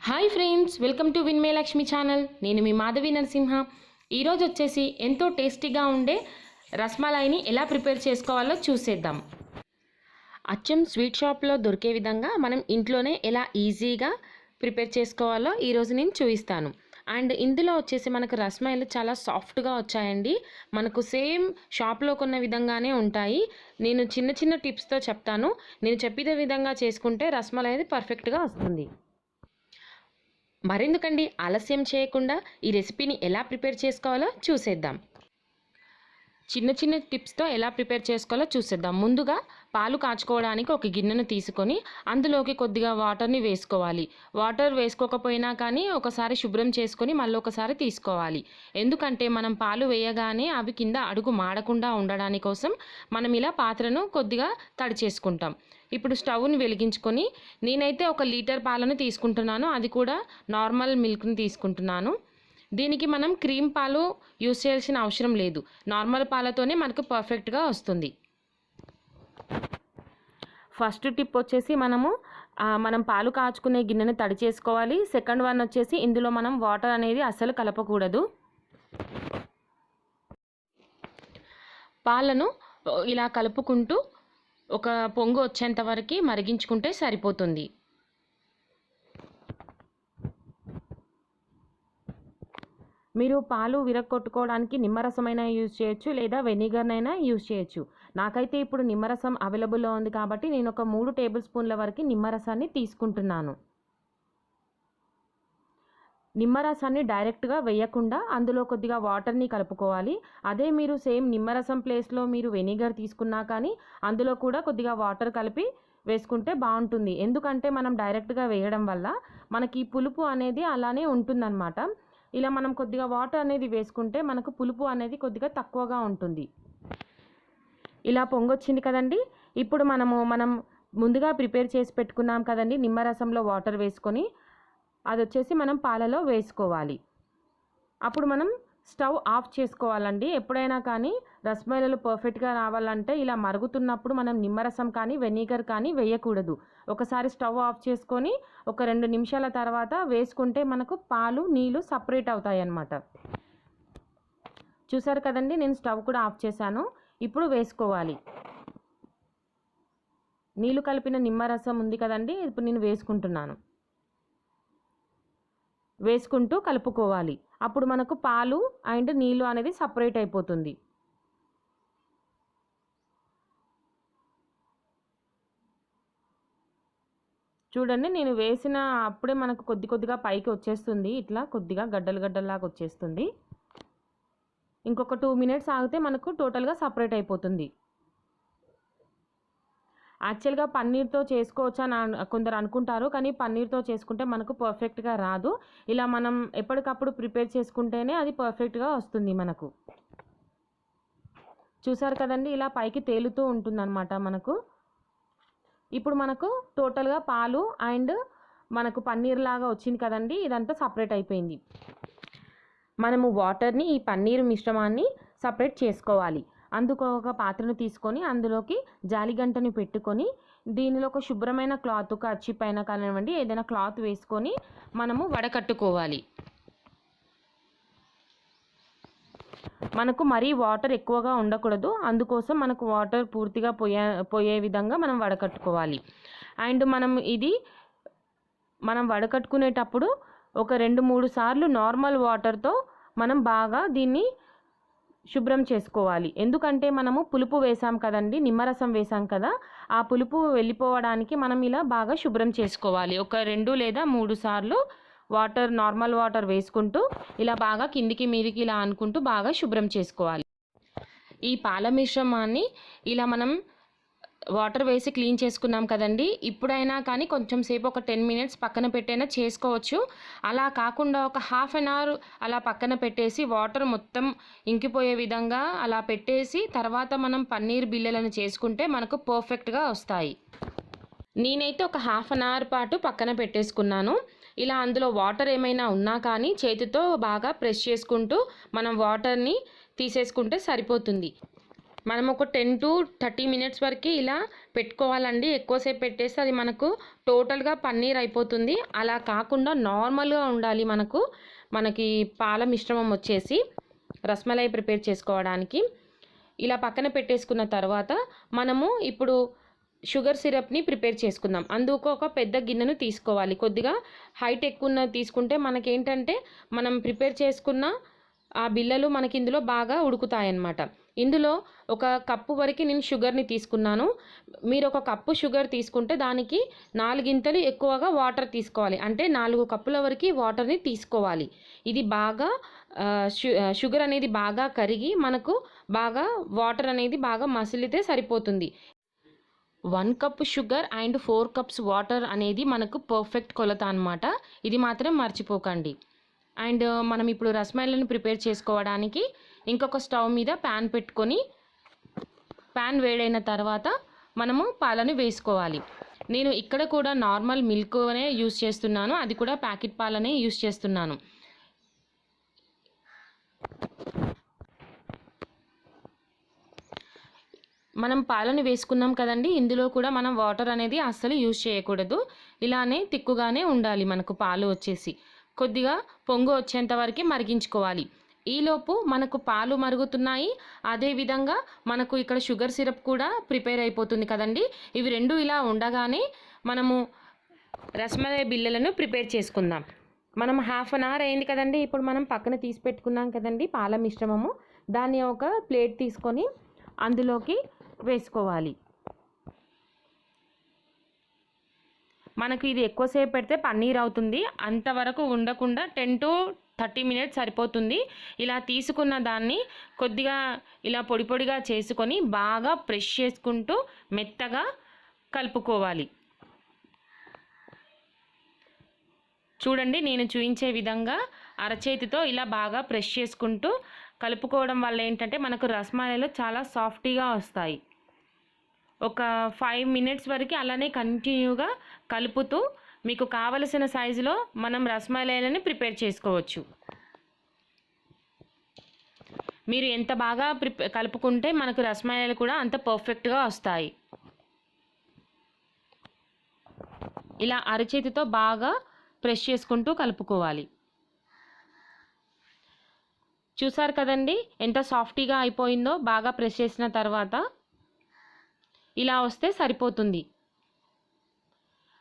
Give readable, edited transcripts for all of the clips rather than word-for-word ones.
Hi friends, welcome to Vinmaya Lakshmi channel. నేను మీ మాధవి నరసింహ. ఈరోజు వచ్చేసి ఎంతో టేస్టీగా ఉండే రసమలైని ఎలా ప్రిపేర్ చేసుకోవాలో చూసేద్దాం. అచ్చం స్వీట్ షాప్లో దొరికే విధంగా మనం ఇంట్లోనే ఎలా ఈజీగా ప్రిపేర్ చేసుకోవాలో ఈరోజు నేను చూపిస్తాను. అండ్ ఇందులో వచ్చేసి మనకు రసమలైలు చాలా సాఫ్ట్గా వచ్చాయండి. మనకు సేమ్ షాప్లో కొన్న విధంగానే ఉంటాయి. నేను చిన్న చిన్న టిప్స్తో చెప్తాను. నేను చెప్పిన విధంగా చేసుకుంటే రసమలై అనేది పర్ఫెక్ట్గా వస్తుంది. మరెందుకండి ఆలస్యం చేయకుండా ఈ రెసిపీని ఎలా ప్రిపేర్ చేసుకోవాలో చూసేద్దాం. చిన్న చిన్న టిప్స్తో ఎలా ప్రిపేర్ చేసుకోవాలో చూసేద్దాం. ముందుగా పాలు కాచుకోవడానికి ఒక గిన్నెను తీసుకొని అందులోకి కొద్దిగా వాటర్ని వేసుకోవాలి. వాటర్ వేసుకోకపోయినా కానీ ఒకసారి శుభ్రం చేసుకొని మళ్ళీ ఒకసారి తీసుకోవాలి. ఎందుకంటే మనం పాలు వేయగానే అవి కింద అడుగు మాడకుండా ఉండడానికి కోసం మనం ఇలా పాత్రను కొద్దిగా తడి చేసుకుంటాం. ఇప్పుడు స్టవ్ని వెలిగించుకొని నేనైతే 1 లీటర్ పాలను తీసుకుంటున్నాను. అది కూడా నార్మల్ మిల్క్ని తీసుకుంటున్నాను. దీనికి మనం క్రీమ్ పాలు యూస్ చేయాల్సిన అవసరం లేదు. నార్మల్ పాలతోనే మనకు పర్ఫెక్ట్గా వస్తుంది. ఫస్ట్ టిప్ వచ్చేసి మనం పాలు కాచుకునే గిన్నెని తడి చేసుకోవాలి. సెకండ్ వన్ వచ్చేసి ఇందులో మనం వాటర్ అనేది అస్సలు కలపకూడదు. పాలను ఇలా కలుపుకుంటూ ఒక పొంగు వచ్చేంత వరకు మరిగించుకుంటే సరిపోతుంది. మీరు పాలు విరగొట్టుకోవడానికి నిమ్మరసమైనా యూజ్ చేయొచ్చు, లేదా వెనిగర్నైనా యూజ్ చేయొచ్చు. నాకైతే ఇప్పుడు నిమ్మరసం అవైలబుల్లో ఉంది కాబట్టి నేను ఒక 3 టేబుల్ స్పూన్ల వరకు నిమ్మరసాన్ని తీసుకుంటున్నాను. నిమ్మరసాన్ని డైరెక్ట్గా వేయకుండా అందులో కొద్దిగా వాటర్ని కలుపుకోవాలి. అదే మీరు సేమ్ నిమ్మరసం ప్లేస్లో మీరు వెనిగర్ తీసుకున్నా కానీ అందులో కూడా కొద్దిగా వాటర్ కలిపి వేసుకుంటే బాగుంటుంది. ఎందుకంటే మనం డైరెక్ట్గా వేయడం వల్ల మనకి పులుపు అనేది అలానే ఉంటుందన్నమాట. ఇలా మనం కొద్దిగా వాటర్ అనేది వేసుకుంటే మనకు పులుపు అనేది కొద్దిగా తక్కువగా ఉంటుంది. ఇలా పొంగొచ్చింది కదండి. ఇప్పుడు మనం ముందుగా ప్రిపేర్ చేసి పెట్టుకున్నాం కదండి నిమ్మరసంలో వాటర్ వేసుకొని, అది వచ్చేసి మనం పాలలో వేసుకోవాలి. అప్పుడు మనం స్టవ్ ఆఫ్ చేసుకోవాలండి. ఎప్పుడైనా కానీ రసమలైలు పర్ఫెక్ట్గా రావాలంటే ఇలా మరుగుతున్నప్పుడు మనం నిమ్మరసం కానీ వెనిగర్ కానీ వేయకూడదు. ఒకసారి స్టవ్ ఆఫ్ చేసుకొని ఒక 2 నిమిషాల తర్వాత వేసుకుంటే మనకు పాలు నీళ్ళు సపరేట్ అవుతాయి అన్నమాట. చూసారు కదండి, నేను స్టవ్ కూడా ఆఫ్ చేశాను. ఇప్పుడు వేసుకోవాలి. నీళ్ళు కలిపిన నిమ్మరసం ఉంది కదండి, ఇప్పుడు నేను వేసుకుంటున్నాను. వేసుకుంటూ కలుపుకోవాలి. అప్పుడు మనకు పాలు అండ్ నీళ్ళు అనేది సపరేట్ అయిపోతుంది. చూడండి, నేను వేసిన అప్పుడే మనకు కొద్దిగా పైకి వచ్చేస్తుంది. ఇట్లా కొద్దిగా గడ్డలు గడ్డల్లాగా వచ్చేస్తుంది. ఇంకొక 2 మినిట్స్ ఆగితే మనకు టోటల్గా సపరేట్ అయిపోతుంది. యాక్చువల్గా పన్నీర్తో చేసుకోవచ్చు అని కొందరు అనుకుంటారు, కానీ పన్నీర్తో చేసుకుంటే మనకు పర్ఫెక్ట్గా రాదు. ఇలా మనం ఎప్పటికప్పుడు ప్రిపేర్ చేసుకుంటేనే అది పర్ఫెక్ట్గా వస్తుంది మనకు. చూసారు కదండి, ఇలా పైకి తేలుతూ ఉంటుందన్నమాట మనకు. ఇప్పుడు మనకు టోటల్గా పాలు అండ్ మనకు పన్నీర్ లాగా వచ్చింది కదండి, ఇదంతా సపరేట్ అయిపోయింది. మనము వాటర్ని ఈ పన్నీర్ మిశ్రమాన్ని సపరేట్ చేసుకోవాలి. అందుకు ఒక పాత్రను తీసుకొని అందులోకి జాలిగంటని పెట్టుకొని దీనిలో ఒక శుభ్రమైన క్లాత్, కర్చీప్ అయినా కానివ్వండి ఏదైనా క్లాత్ వేసుకొని మనము వడకట్టుకోవాలి. మనకు మరీ వాటర్ ఎక్కువగా ఉండకూడదు, అందుకోసం మనకు వాటర్ పూర్తిగా పోయే విధంగా మనం వడకట్టుకోవాలి. అండ్ మనం వడకట్టుకునేటప్పుడు ఒక 2-3 సార్లు నార్మల్ వాటర్తో మనం బాగా దీన్ని శుభ్రం చేసుకోవాలి. ఎందుకంటే మనము పులుపు వేసాం కదండి, నిమ్మరసం వేసాం కదా, ఆ పులుపు వెళ్ళిపోవడానికి మనం ఇలా బాగా శుభ్రం చేసుకోవాలి. ఒక 2 లేదా 3 సార్లు నార్మల్ వాటర్ వేసుకుంటూ ఇలా బాగా కిందికి మీదికి ఇలా అనుకుంటూ బాగా శుభ్రం చేసుకోవాలి. ఈ పాల మిశ్రమాన్ని ఇలా మనం వాటర్ వేసి క్లీన్ చేసుకున్నాం కదండి. ఇప్పుడైనా కానీ కొంచెం సేపు ఒక 10 మినిట్స్ పక్కన పెట్టైనా చేసుకోవచ్చు. అలా కాకుండా ఒక ½ అన్ అవర్ అలా పక్కన పెట్టేసి వాటర్ మొత్తం ఇంకిపోయే విధంగా అలా పెట్టేసి తర్వాత మనం పన్నీర్ బిళ్ళలను చేసుకుంటే మనకు పర్ఫెక్ట్గా వస్తాయి. నేనైతే ఒక ½ అన్ అవర్ పాటు పక్కన పెట్టేసుకున్నాను. ఇలా అందులో వాటర్ ఏమైనా ఉన్నా కానీ చేతితో బాగా ప్రెస్ చేసుకుంటూ మనం వాటర్ని తీసేసుకుంటే సరిపోతుంది. మనం ఒక 10 to 30 మినిట్స్ వరకు ఇలా పెట్టుకోవాలండి. ఎక్కువసేపు పెట్టేస్తే అది మనకు టోటల్గా పన్నీర్ అయిపోతుంది. అలా కాకుండా నార్మల్గా ఉండాలి మనకి పాల మిశ్రమం వచ్చేసి రస్మలై ప్రిపేర్ చేసుకోవడానికి. ఇలా పక్కన పెట్టేసుకున్న తర్వాత మనము ఇప్పుడు షుగర్ సిరప్ని ప్రిపేర్ చేసుకుందాం. అందుకు ఒక పెద్ద గిన్నెను తీసుకోవాలి. కొద్దిగా హైట్ ఎక్కువ తీసుకుంటే మనకేంటంటే మనం ప్రిపేర్ చేసుకున్న ఆ బిళ్ళలు మనకి ఇందులో బాగా ఉడుకుతాయన్నమాట. ఇందులో ఒక కప్పు వరకు నేను షుగర్ని తీసుకున్నాను. మీరు ఒక కప్పు షుగర్ తీసుకుంటే దానికి 4 ఎక్కువగా వాటర్ తీసుకోవాలి. అంటే 4 కప్పుల వరకు వాటర్ని తీసుకోవాలి. ఇది బాగా షుగర్ అనేది బాగా కరిగి మనకు బాగా వాటర్ అనేది బాగా మసిలితే సరిపోతుంది. 1 cup sugar and 4 cups water అనేది మనకు పర్ఫెక్ట్ కొలత అన్నమాట. ఇది మాత్రం మర్చిపోకండి. అండ్ మనం ఇప్పుడు రస్మలైని ప్రిపేర్ చేసుకోవడానికి ఇంకొక స్టవ్ మీద ప్యాన్ పెట్టుకొని ప్యాన్ వేడైన తర్వాత మనము పాలను వేసుకోవాలి. నేను ఇక్కడ కూడా నార్మల్ మిల్క్నే యూస్ చేస్తున్నాను. అది కూడా ప్యాకెట్ పాలనే యూస్ చేస్తున్నాను. మనం పాలను వేసుకున్నాం కదండి, ఇందులో కూడా మనం వాటర్ అనేది అస్సలు యూజ్ చేయకూడదు. ఇలానే తిక్కుగానే ఉండాలి మనకు పాలు వచ్చేసి. కొద్దిగా పొంగు వచ్చేంత వరకు మరిగించుకోవాలి. ఈలోపు మనకు పాలు మరుగుతున్నాయి, అదేవిధంగా మనకు ఇక్కడ షుగర్ సిరప్ కూడా ప్రిపేర్ అయిపోతుంది కదండి. ఇవి రెండు ఇలా ఉండగానే మనము రస్మలై బిళ్ళలను ప్రిపేర్ చేసుకుందాం. మనం 1/2 an hour అయింది కదండి. ఇప్పుడు మనం పక్కన తీసి పెట్టుకున్నాం కదండి పాల మిశ్రమము. దాన్ని ఒక ప్లేట్ తీసుకొని అందులోకి వేసుకోవాలి. మనకు ఇది ఎక్కువసేపు పెడితే పన్నీర్ అవుతుంది. అంతవరకు ఉండకుండా 10 to 30 మినిట్స్ సరిపోతుంది. ఇలా తీసుకున్న దాన్ని కొద్దిగా ఇలా పొడి పొడిగా చేసుకొని బాగా ప్రెస్ చేసుకుంటూ మెత్తగా కలుపుకోవాలి. చూడండి, నేను చూపించే విధంగా అరచేతితో ఇలా బాగా ప్రెస్ చేసుకుంటూ కలుపుకోవడం వల్ల ఏంటంటే మనకు రస్మలైలు చాలా సాఫ్టీగా వస్తాయి. ఒక 5 మినిట్స్ వరకు అలానే కంటిన్యూగా కలుపుతూ మీకు కావలసిన సైజులో మనం రస్మలైలని ప్రిపేర్ చేసుకోవచ్చు. మీరు ఎంత బాగా కలుపుకుంటే మనకు రస్మలైలు కూడా అంత పర్ఫెక్ట్గా వస్తాయి. ఇలా అరచేతితో బాగా ప్రెస్ చేసుకుంటూ కలుపుకోవాలి. చూసారు కదండి ఎంత సాఫ్టీగా అయిపోయిందో. బాగా ప్రెస్ చేసిన తర్వాత ఇలా వస్తే సరిపోతుంది.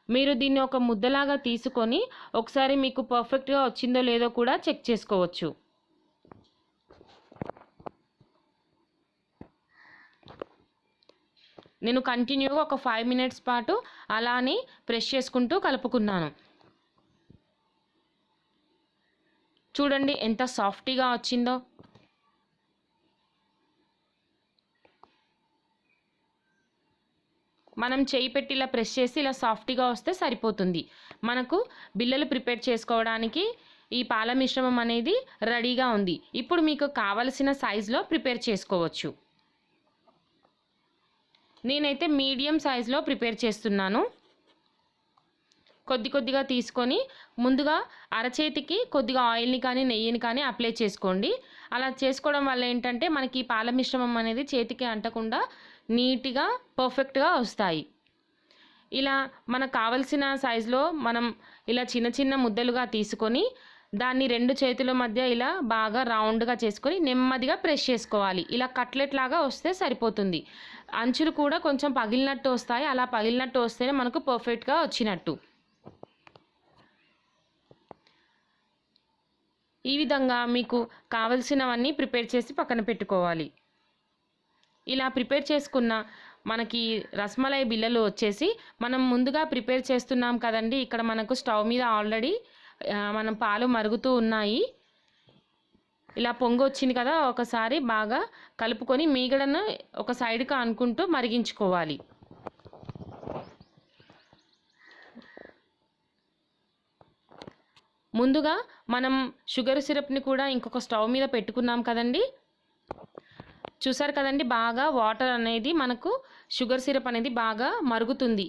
మీరు దీన్ని ఒక ముద్దలాగా తీసుకొని ఒకసారి మీకు పర్ఫెక్ట్గా వచ్చిందో లేదో కూడా చెక్ చేసుకోవచ్చు. నేను కంటిన్యూగా ఒక 5 మినిట్స్ పాటు అలానే ప్రెస్ చేసుకుంటూ కలుపుకున్నాను. చూడండి ఎంత సాఫ్టీగా వచ్చిందో. మనం చేయి పెట్టి ఇలా ప్రెస్ చేసి ఇలా సాఫ్ట్గా వస్తే సరిపోతుంది. మనకు బిళ్ళలు ప్రిపేర్ చేసుకోవడానికి ఈ పాల మిశ్రమం అనేది రెడీగా ఉంది. ఇప్పుడు మీకు కావలసిన సైజులో ప్రిపేర్ చేసుకోవచ్చు. నేనైతే మీడియం సైజులో ప్రిపేర్ చేస్తున్నాను. కొద్దిగా తీసుకొని ముందుగా అరచేతికి కొద్దిగా ఆయిల్ని కానీ నెయ్యిని కానీ అప్లై చేసుకోండి. అలా చేసుకోవడం వల్ల ఏంటంటే మనకి పాల మిశ్రమం అనేది చేతికి అంటకుండా నీట్గా పర్ఫెక్ట్గా వస్తాయి. ఇలా మనకు కావలసిన సైజులో మనం ఇలా చిన్న చిన్న ముద్దలుగా తీసుకొని దాన్ని 2 చేతుల మధ్య ఇలా బాగా రౌండ్గా చేసుకొని నెమ్మదిగా ప్రెస్ చేసుకోవాలి. ఇలా కట్లెట్ లాగా వస్తే సరిపోతుంది. అంచులు కూడా కొంచెం పగిలినట్టు వస్తాయి. అలా పగిలినట్టు వస్తేనే మనకు పర్ఫెక్ట్గా వచ్చినట్టు. ఈ విధంగా మీకు కావలసినవన్నీ ప్రిపేర్ చేసి పక్కన పెట్టుకోవాలి. ఇలా ప్రిపేర్ చేసుకున్న మనకి రస్మలై బిళ్ళలు వచ్చేసి మనం ముందుగా ప్రిపేర్ చేస్తున్నాం కదండి. ఇక్కడ మనకు స్టవ్ మీద ఆల్రెడీ మనం పాలు మరుగుతూ ఉన్నాయి. ఇలా పొంగు వచ్చింది కదా, ఒకసారి బాగా కలుపుకొని మీగడను ఒక సైడ్కి అనుకుంటూ మరిగించుకోవాలి. ముందుగా మనం షుగర్ సిరప్ని కూడా ఇంకొక స్టవ్ మీద పెట్టుకున్నాం కదండి. చూసారు కదండి, బాగా వాటర్ అనేది మనకు షుగర్ సిరప్ అనేది బాగా మరుగుతుంది.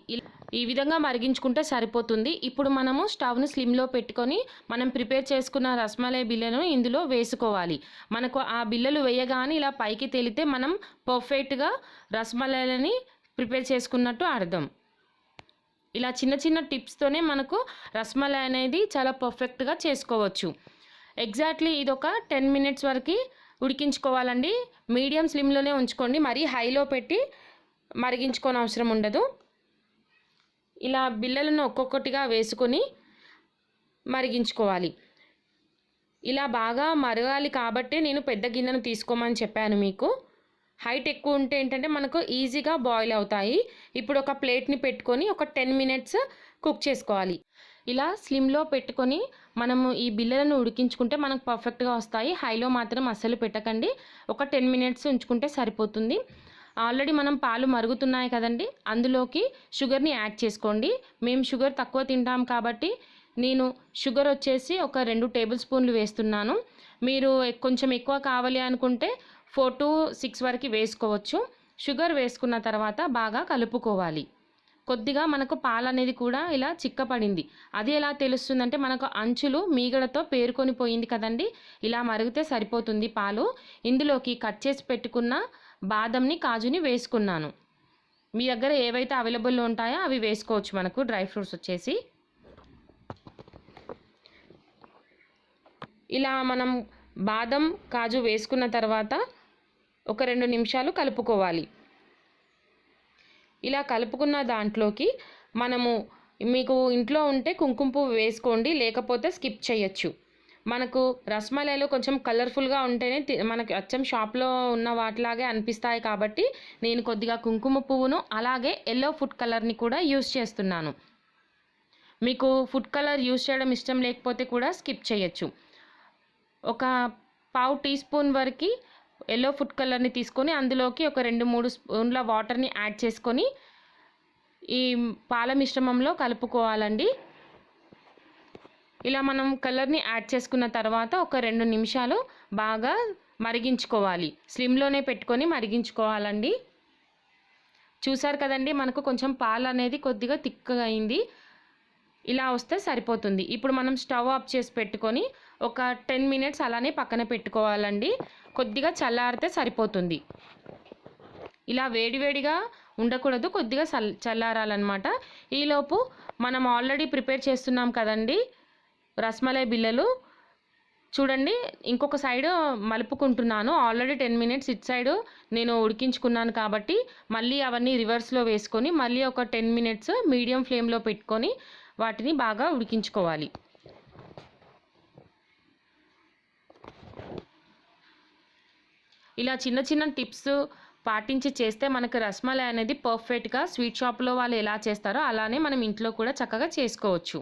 ఈ విధంగా మరిగించుకుంటే సరిపోతుంది. ఇప్పుడు మనము స్టవ్ను స్లిమ్లో పెట్టుకొని మనం ప్రిపేర్ చేసుకున్న రసమలై బిళ్ళను ఇందులో వేసుకోవాలి. మనకు ఆ బిళ్ళలు వేయగానే ఇలా పైకి తేలితే మనం పర్ఫెక్ట్గా రసమలైని ప్రిపేర్ చేసుకున్నట్టు అర్థం. ఇలా చిన్న చిన్న టిప్స్తోనే మనకు రసమలై అనేది చాలా పర్ఫెక్ట్గా చేసుకోవచ్చు. ఎగ్జాక్ట్లీ ఇది ఒక 10 మినిట్స్ వరకు ఉడికించుకోవాలండి. మీడియం స్లిమ్లోనే ఉంచుకోండి, మరీ హైలో పెట్టి మరిగించుకోని అవసరం ఉండదు. ఇలా బిళ్ళలను ఒక్కొక్కటిగా వేసుకొని మరిగించుకోవాలి. ఇలా బాగా మరగాలి కాబట్టి నేను పెద్ద గిన్నెను తీసుకోమని చెప్పాను మీకు. హైట్ ఎక్కువ ఉంటే ఏంటంటే మనకు ఈజీగా బాయిల్ అవుతాయి. ఇప్పుడు ఒక ప్లేట్ని పెట్టుకొని ఒక 10 మినిట్స్ కుక్ చేసుకోవాలి. ఇలా స్లిమ్లో పెట్టుకొని మనము ఈ బిళ్ళలను ఉడికించుకుంటే మనకు పర్ఫెక్ట్గా వస్తాయి. హైలో మాత్రం అస్సలు పెట్టకండి. ఒక 10 మినిట్స్ ఉంచుకుంటే సరిపోతుంది. ఆల్రెడీ మనం పాలు మరుగుతున్నాయి కదండి, అందులోకి షుగర్ని యాడ్ చేసుకోండి. మేము షుగర్ తక్కువ తింటాం కాబట్టి నేను షుగర్ వచ్చేసి ఒక 2 టేబుల్ స్పూన్లు వేస్తున్నాను. మీరు కొంచెం ఎక్కువ కావాలి అనుకుంటే 4 to 6 వరకు వేసుకోవచ్చు. షుగర్ వేసుకున్న తర్వాత బాగా కలుపుకోవాలి. కొద్దిగా మనకు పాలు అనేది కూడా ఇలా చిక్కపడింది. అది ఎలా తెలుస్తుందంటే మనకు అంచులు మీగడతో పేరుకొని పోయింది కదండి, ఇలా మరిగితే సరిపోతుంది పాలు. ఇందులోకి కట్ చేసి పెట్టుకున్న బాదంని, కాజుని వేసుకున్నాను. మీ దగ్గర ఏవైతే అవైలబుల్లో ఉంటాయో అవి వేసుకోవచ్చు. మనకు డ్రై ఫ్రూట్స్ వచ్చేసి ఇలా మనం బాదం, కాజు వేసుకున్న తర్వాత ఒక 2 నిమిషాలు కలుపుకోవాలి. ఇలా కలుపుకున్న దాంట్లోకి మనము మీకు ఇంట్లో ఉంటే కుంకుమ పువ్వు వేసుకోండి, లేకపోతే స్కిప్ చేయొచ్చు. మనకు రసమలైలో కొంచెం కలర్ఫుల్గా ఉంటేనే మనకి అచ్చం షాప్లో ఉన్న వాటిలాగే అనిపిస్తాయి కాబట్టి నేను కొద్దిగా కుంకుమ పువ్వును అలాగే ఎల్లో ఫుడ్ కలర్ని కూడా యూస్ చేస్తున్నాను. మీకు ఫుడ్ కలర్ యూస్ చేయడం ఇష్టం లేకపోతే కూడా స్కిప్ చేయొచ్చు. ఒక పావు టీ స్పూన్ వరకు ఎల్లో ఫుడ్ కలర్ని తీసుకొని అందులోకి ఒక 2-3 స్పూన్ల వాటర్ని యాడ్ చేసుకొని ఈ పాల మిశ్రమంలో కలుపుకోవాలండి. ఇలా మనం కలర్ని యాడ్ చేసుకున్న తర్వాత ఒక 2 నిమిషాలు బాగా మరిగించుకోవాలి. స్లిమ్లోనే పెట్టుకొని మరిగించుకోవాలండి. చూసారు కదండి, మనకు కొంచెం పాలు అనేది కొద్దిగా థిక్గా అయింది. ఇలా వస్తే సరిపోతుంది. ఇప్పుడు మనం స్టవ్ ఆఫ్ చేసి పెట్టుకొని ఒక 10 మినిట్స్ అలానే పక్కన పెట్టుకోవాలండి. కొద్దిగా చల్లారితే సరిపోతుంది. ఇలా వేడివేడిగా ఉండకూడదు, కొద్దిగా చల్లారాలన్నమాట. ఈలోపు మనం ఆల్రెడీ ప్రిపేర్ చేస్తున్నాం కదండి రసమలై బిళ్ళలు. చూడండి, ఇంకొక సైడ్ మలుపుకుంటున్నాను. ఆల్రెడీ 10 మినిట్స్ ఇటు సైడ్ నేను ఉడికించుకున్నాను కాబట్టి మళ్ళీ అవన్నీ రివర్స్లో వేసుకొని మళ్ళీ ఒక 10 మినిట్స్ మీడియం ఫ్లేమ్లో పెట్టుకొని వాటిని బాగా ఉడికించుకోవాలి. ఇలా చిన్న చిన్న టిప్స్ పాటించి చేస్తే మనకు రసమలై అనేది పర్ఫెక్ట్గా స్వీట్ షాప్లో వాళ్ళు ఎలా చేస్తారో అలానే మనం ఇంట్లో కూడా చక్కగా చేసుకోవచ్చు.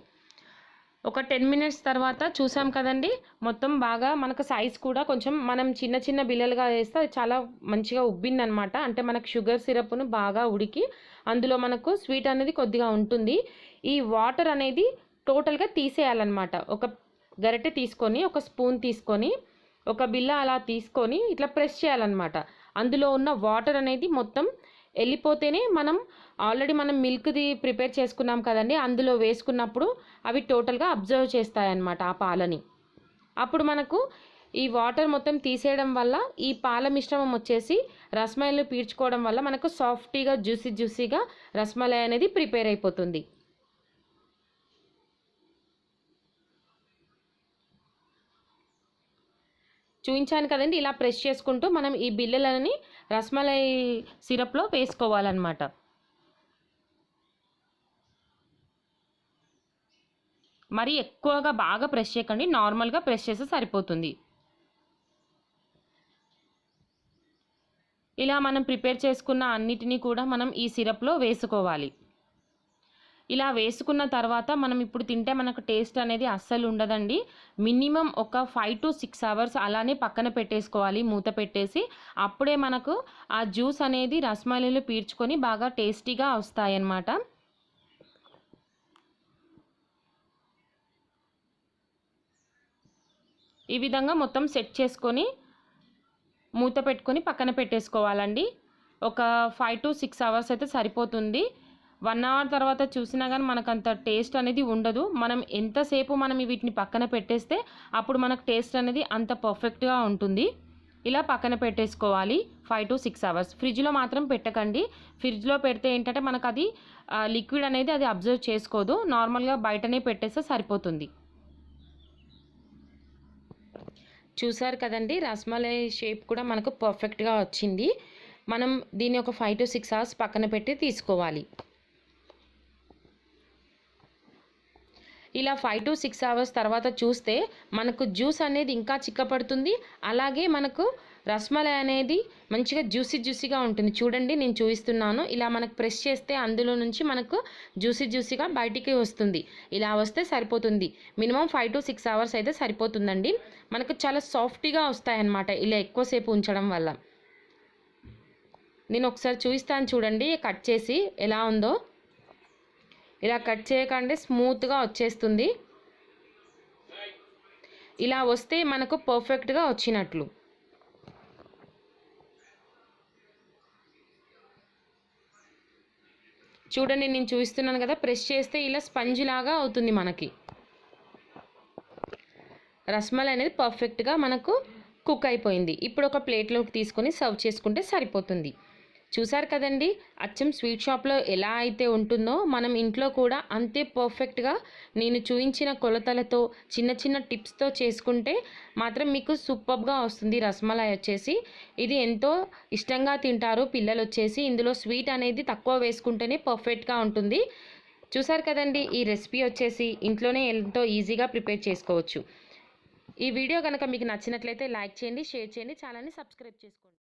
ఒక 10 మినిట్స్ తర్వాత చూసాం కదండి, మొత్తం బాగా మనకు సైజ్ కూడా కొంచెం మనం చిన్న చిన్న బిళ్ళలుగా వేస్తే చాలా మంచిగా ఉబ్బిందనమాట. అంటే మనకు షుగర్ సిరప్ను బాగా ఉడికి అందులో మనకు స్వీట్ అనేది కొద్దిగా ఉంటుంది. ఈ వాటర్ అనేది టోటల్గా తీసేయాలన్నమాట. ఒక గరిటె తీసుకొని ఒక స్పూన్ తీసుకొని ఒక బిళ్ళ అలా తీసుకొని ఇట్లా ప్రెస్ చేయాలన్నమాట. అందులో ఉన్న వాటర్ అనేది మొత్తం వెళ్ళిపోతేనే మనం ఆల్రెడీ మనం మిల్క్ది ప్రిపేర్ చేసుకున్నాం కదండి, అందులో వేసుకున్నప్పుడు అవి టోటల్గా అబ్జర్వ్ చేస్తాయన్నమాట ఆ పాలని. అప్పుడు మనకు ఈ వాటర్ మొత్తం తీసేయడం వల్ల ఈ పాల మిశ్రమం వచ్చేసి రసమలైని పీల్చుకోవడం వల్ల మనకు సాఫ్టీగా జ్యూసీగా రసమలై అనేది ప్రిపేర్ అయిపోతుంది. చూపించాను కదండి, ఇలా ప్రెస్ చేసుకుంటూ మనం ఈ బిళ్ళలని రసమలై సిరప్లో వేసుకోవాలన్నమాట. మరి ఎక్కువగా బాగా ప్రెస్ చేయకండి, నార్మల్గా ప్రెస్ చేస్తే సరిపోతుంది. ఇలా మనం ప్రిపేర్ చేసుకున్న అన్నిటినీ కూడా మనం ఈ సిరప్లో వేసుకోవాలి. ఇలా వేసుకున్న తర్వాత మనం ఇప్పుడు తింటే మనకు టేస్ట్ అనేది అస్సలు ఉండదండి. మినిమం ఒక 5 to 6 అవర్స్ అలానే పక్కన పెట్టేసుకోవాలి మూత పెట్టేసి. అప్పుడే మనకు ఆ జ్యూస్ అనేది రసమలైలో పీల్చుకొని బాగా టేస్టీగా వస్తాయన్నమాట. ఈ విధంగా మొత్తం సెట్ చేసుకొని మూత పెట్టుకొని పక్కన పెట్టేసుకోవాలండి. ఒక 5 to 6 అవర్స్ అయితే సరిపోతుంది. 1 అవర్ తర్వాత చూసినా కానీ మనకు అంత టేస్ట్ అనేది ఉండదు. మనం ఎంతసేపు మనం వీటిని పక్కన పెట్టేస్తే అప్పుడు మనకు టేస్ట్ అనేది అంత పర్ఫెక్ట్గా ఉంటుంది. ఇలా పక్కన పెట్టేసుకోవాలి 5 to 6 అవర్స్. ఫ్రిడ్జ్లో మాత్రం పెట్టకండి. ఫ్రిడ్జ్లో పెడితే ఏంటంటే మనకు అది లిక్విడ్ అనేది అది అబ్జర్వ్ చేసుకోదు. నార్మల్గా బయటనే పెట్టేస్తే సరిపోతుంది. చూసారు కదండి, రస్మలై షేప్ కూడా మనకు పర్ఫెక్ట్గా వచ్చింది. మనం దీన్ని ఒక 5 to 6 అవర్స్ పక్కన పెట్టి తీసుకోవాలి. ఇలా 5 to 6 అవర్స్ తర్వాత చూస్తే మనకు జ్యూస్ అనేది ఇంకా చిక్కపడుతుంది. అలాగే మనకు రస్మలై అనేది మంచిగా జ్యూసీగా ఉంటుంది. చూడండి, నేను చూపిస్తున్నాను. ఇలా మనకు ప్రెస్ చేస్తే అందులో నుంచి మనకు జ్యూసీగా బయటికి వస్తుంది. ఇలా వస్తే సరిపోతుంది. మినిమం 5 to 6 అవర్స్ అయితే సరిపోతుందండి. మనకు చాలా సాఫ్ట్గా వస్తాయన్నమాట ఇలా ఎక్కువసేపు ఉంచడం వల్ల. నేను ఒకసారి చూపిస్తాను చూడండి, కట్ చేసి ఎలా ఉందో. ఇలా కట్ చేయకండి, స్మూత్గా వచ్చేస్తుంది. ఇలా వస్తే మనకు పర్ఫెక్ట్గా వచ్చినట్లు. చూడండి, నేను చూపిస్తున్నాను కదా, ప్రెస్ చేస్తే ఇలా స్పంజ్ లాగా అవుతుంది మనకి. రస్మలై అనేది పర్ఫెక్ట్గా మనకు కుక్ అయిపోయింది. ఇప్పుడు ఒక ప్లేట్లోకి తీసుకొని సర్వ్ చేసుకుంటే సరిపోతుంది. చూసారు కదండి, అచ్చం స్వీట్ షాప్లో ఎలా అయితే ఉంటుందో మనం ఇంట్లో కూడా అంతే పర్ఫెక్ట్గా నేను చూపించిన కొలతలతో చిన్న టిప్స్తో చేసుకుంటే మాత్రం మీకు సూపర్గా వస్తుంది. రస్మలై వచ్చేసి ఇది ఎంతో ఇష్టంగా తింటారు పిల్లలు వచ్చేసి. ఇందులో స్వీట్ అనేది తక్కువ వేసుకుంటేనే పర్ఫెక్ట్గా ఉంటుంది. చూసారు కదండి, ఈ రెసిపీ వచ్చేసి ఇంట్లోనే ఎంతో ఈజీగా ప్రిపేర్ చేసుకోవచ్చు. ఈ వీడియో కనుక మీకు నచ్చినట్లయితే లైక్ చేయండి, షేర్ చేయండి, ఛానల్ని సబ్స్క్రైబ్ చేసుకోండి.